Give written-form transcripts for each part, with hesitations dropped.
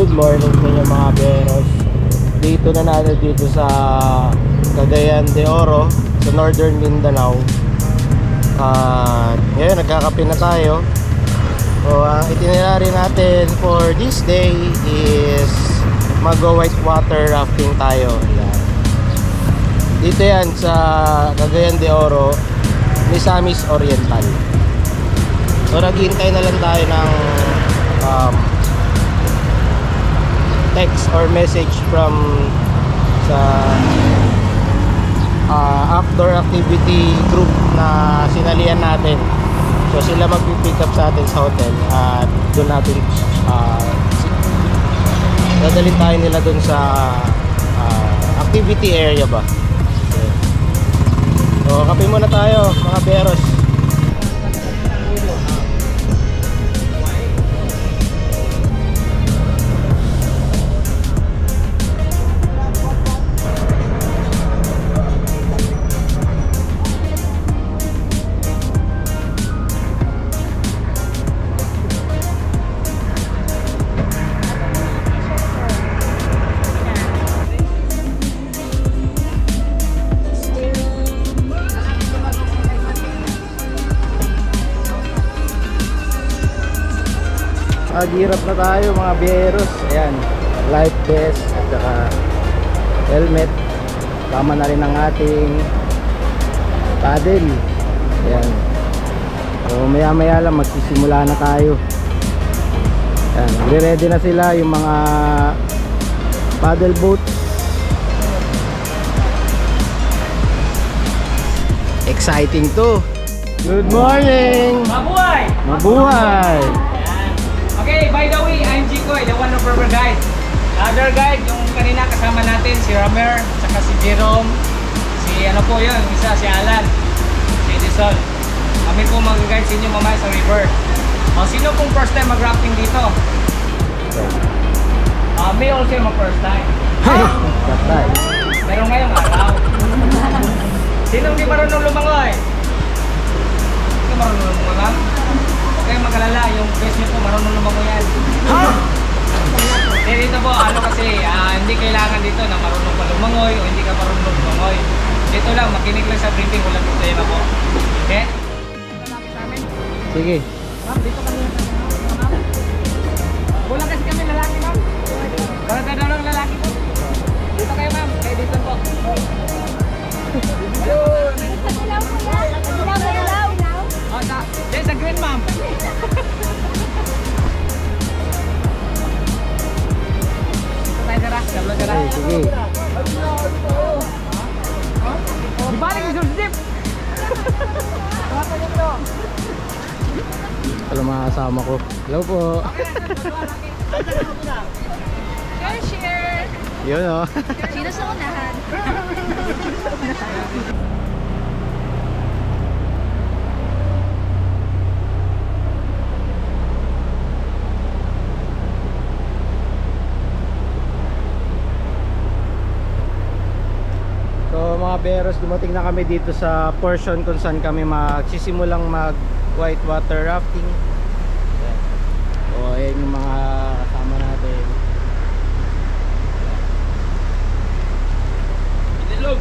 Good morning sa inyo mga beros. Dito na natin dito sa Cagayan de Oro sa Northern Mindanao. Ngayon nagkakape na tayo. So ang itinerary natin for this day is mag-white water rafting tayo. Ayan. Dito yan sa Cagayan de Oro, Misamis Oriental. So naghihintay na lang tayo ng text or message from sa outdoor activity group na sinalihan natin. So sila magpipick up sa atin sa hotel at doon natin dadalhin tayo nila doon sa activity area ba. So kape muna tayo mga beros. Hirap na tayo mga beros. Ayan, life vest at saka helmet. Tama na rin ang ating paddle. Ayan. So maya maya lang magsisimula na tayo. Ayan, ready na sila yung mga paddle boats. Exciting to. Good morning. Mabuhay! Mabuhay! Okay, by the way, I'm Jikoy, the one of our guide. Other guide, yung kanina kasama natin, si Ramer, saka si Jerome, si ano po yun, isa si Alan, si Edison. Kami po mag-guide sa inyo mamaya sa river. O, sino pong first time mag-rafting dito? May also yung first time. First time. Pero ngayong araw. Sino hindi marunong lumangoy? Hindi marunong lumangoy? Huwag kayong mag-alala, yung best nyo po marunong lumangoy yan. Dito po, ano kasi, hindi kailangan dito na marunong ka lumangoy o hindi ka marunong lumangoy. Dito lang, makinig lang sa briefing, walang problema po. Okay? Lalaki sa amin. Sige. Ma'am, dito kami yung ma'am. Kulang kasi kami lalaki, ma'am. Kulang ka daw ng lalaki po. Dito kayo, ma'am. Kayo dito po. Ayun! Oh, there's a green, ma'am. Ay, sige. Dibalik yung jeep. Alam mga kasama ko. Hello po. Share! Yun o. Sino sa unahan? So mga beros, dumating na kami dito sa portion kung saan kami magsisimulang mag white water rafting. So ayan yung mga kasama natin. Ilog.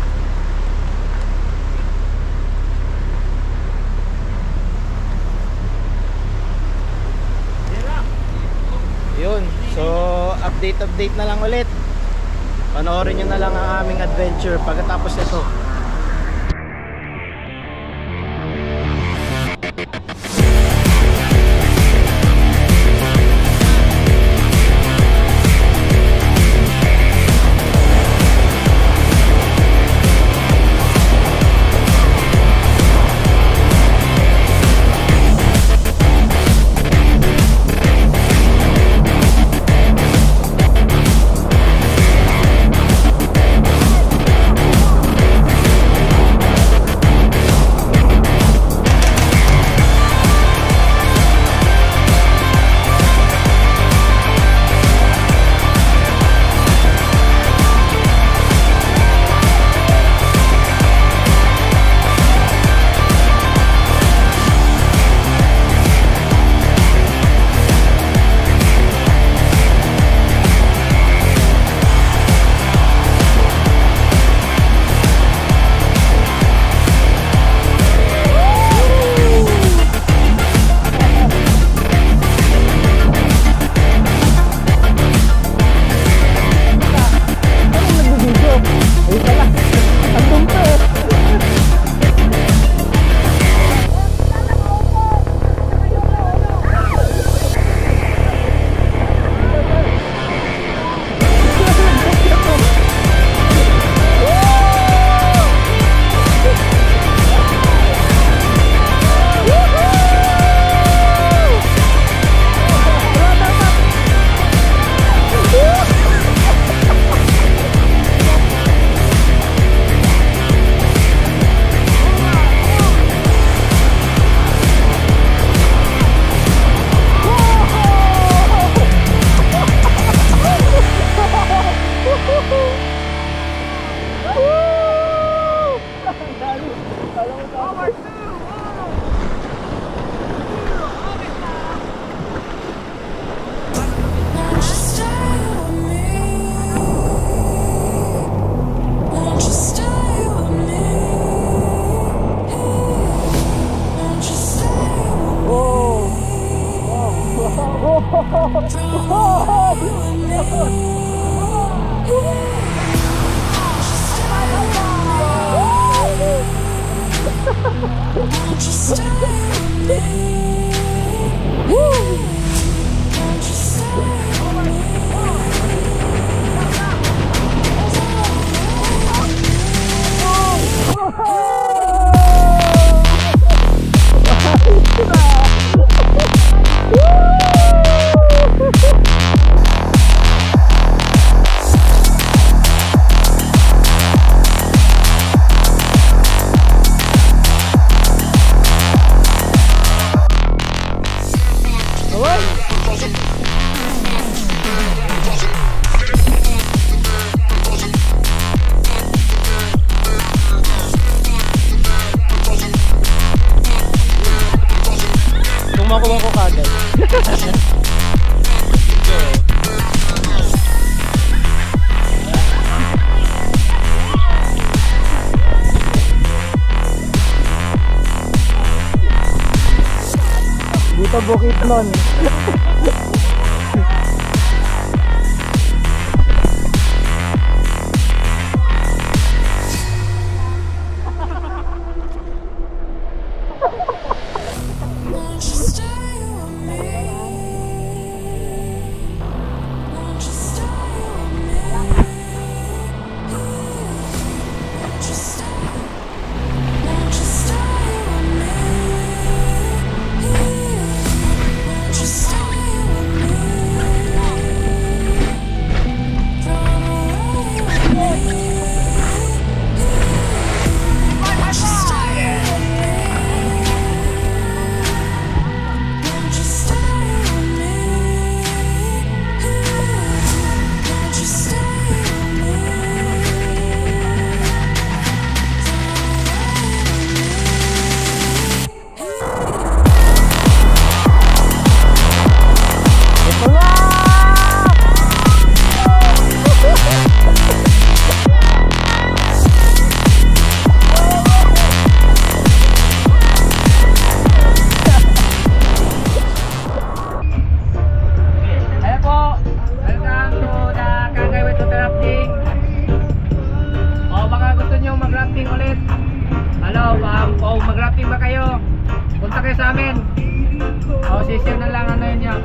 Yun. So update na lang ulit. Panoorin nyo na lang ang aming adventure pagkatapos nito. Bukidnon.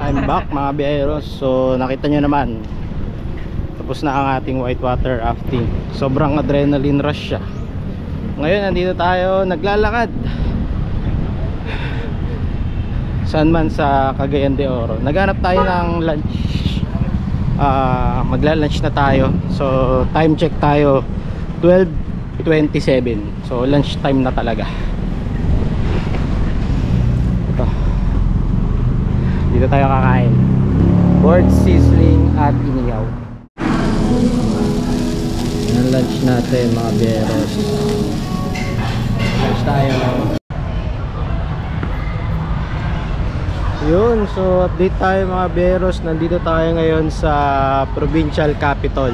I'm back mga biyeros. So nakita nyo naman, tapos na ang ating whitewater rafting. Sobrang adrenaline rush siya. Ngayon nandito tayo naglalakad saan man sa Cagayan de Oro. Naghanap tayo ng lunch. Magla-lunch na tayo. So time check tayo 12:27. So lunch time na talaga. Dito tayo kakain. Board sizzling at inihaw. Yan lunch natin mga beros. Lunch tayo. Yun, so update tayo mga beros. Nandito tayo ngayon sa provincial capital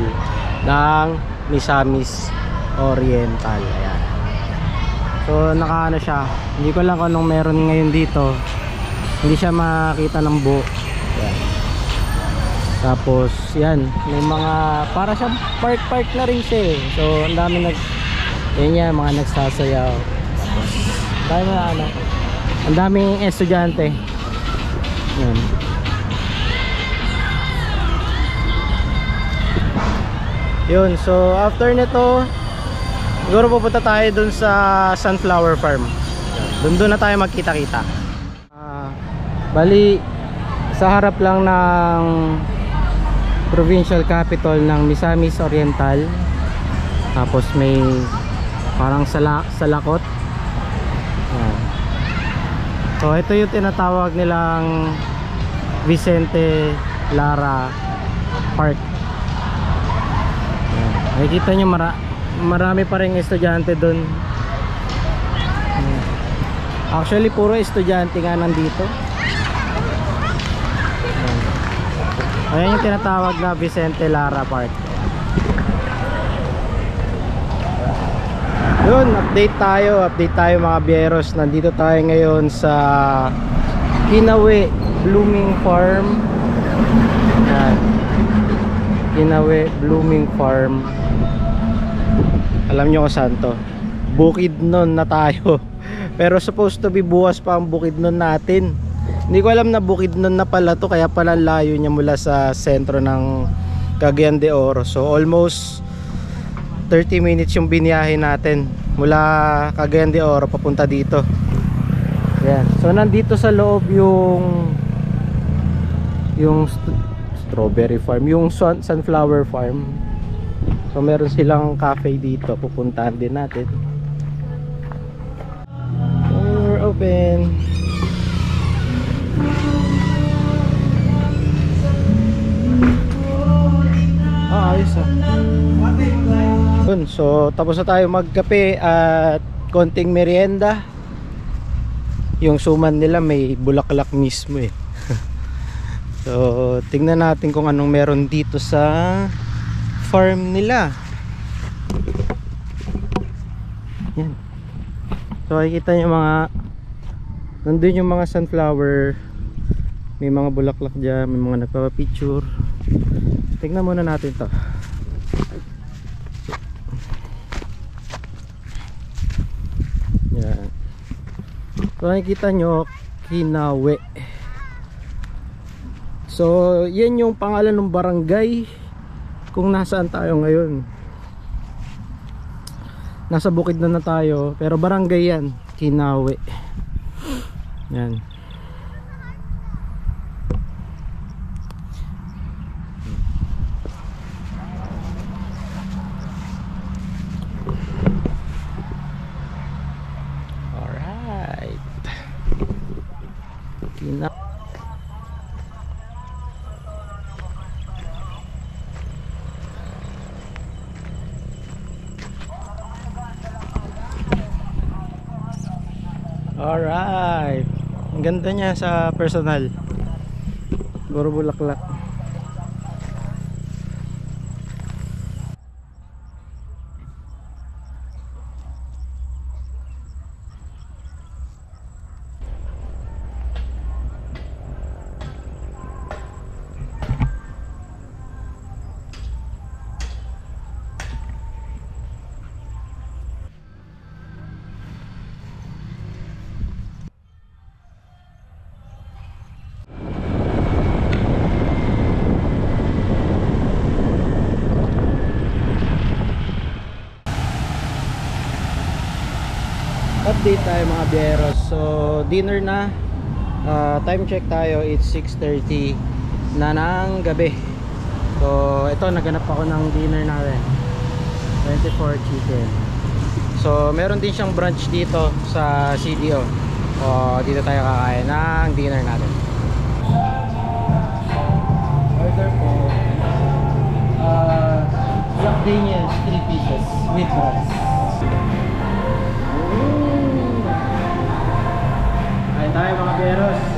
ng Misamis Oriental. Ayan. So nakaano siya. Hindi ko lang kung anong meron ngayon dito. Hindi siya makita ng buo. Yan. Tapos yan, may mga para siya park na rin siya eh. So ang dami yan, mga nagsasayaw. Tapos dami na ang daming estudyante. Yan. Yun, so after nito siguro pupunta tayo dun sa Sunflower Farm. Doon na tayo magkita-kita. Bali sa harap lang ng provincial capital ng Misamis Oriental. Tapos may parang salakot. Ayan. So ito yung tinatawag nilang Vicente Lara Park. Ayan. Nakikita nyo marami pa rin estudyante dun. Actually puro estudyante nga nandito. Ayan yung tinatawag na Vicente Lara Park. Yun, update tayo mga biyeros. Nandito tayo ngayon sa Kinawe Blooming Farm. Ayan. Kinawe Blooming Farm. Alam nyo kung saan to? Bukidnon na tayo. Pero supposed to be bukas pa ang Bukidnon natin. Hindi ko alam na Bukidnon na pala to, kaya pala layo niya mula sa sentro ng Cagayan de Oro. So almost 30 minutes yung biniyahe natin mula Cagayan de Oro papunta dito. Yan. So nandito sa loob yung strawberry farm, yung sunflower farm. So meron silang cafe dito, pupuntahan din natin. We're open. Ayos ah. So tapos na tayo magkape at konting merienda. Yung suman nila may bulaklak mismo eh. So tingnan natin kung anong meron dito sa farm nila. Yan. So makikita nyo nandun yung mga sunflower May mga bulaklak dyan, may mga nagpapapicture. Tingnan muna natin to. Yan. So nakikita nyo, Kinawe. So yan yung pangalan ng barangay kung nasaan tayo ngayon. Nasa bukid na tayo, pero barangay yan, Kinawe. Yan. Alright. Kinawe. Alright. Ang ganda niya sa personal. Puro bulaklak. Update tayo mga bieros. So dinner na. Time check tayo, it's 6:30 na ng gabi. So ito, naghanap ako ng dinner natin, 24 chicken. So meron din siyang brunch dito sa CDO. Dito tayo kakain ng dinner natin. Order po Sardinas 3 pieces with rice. Kain tayo mga beros.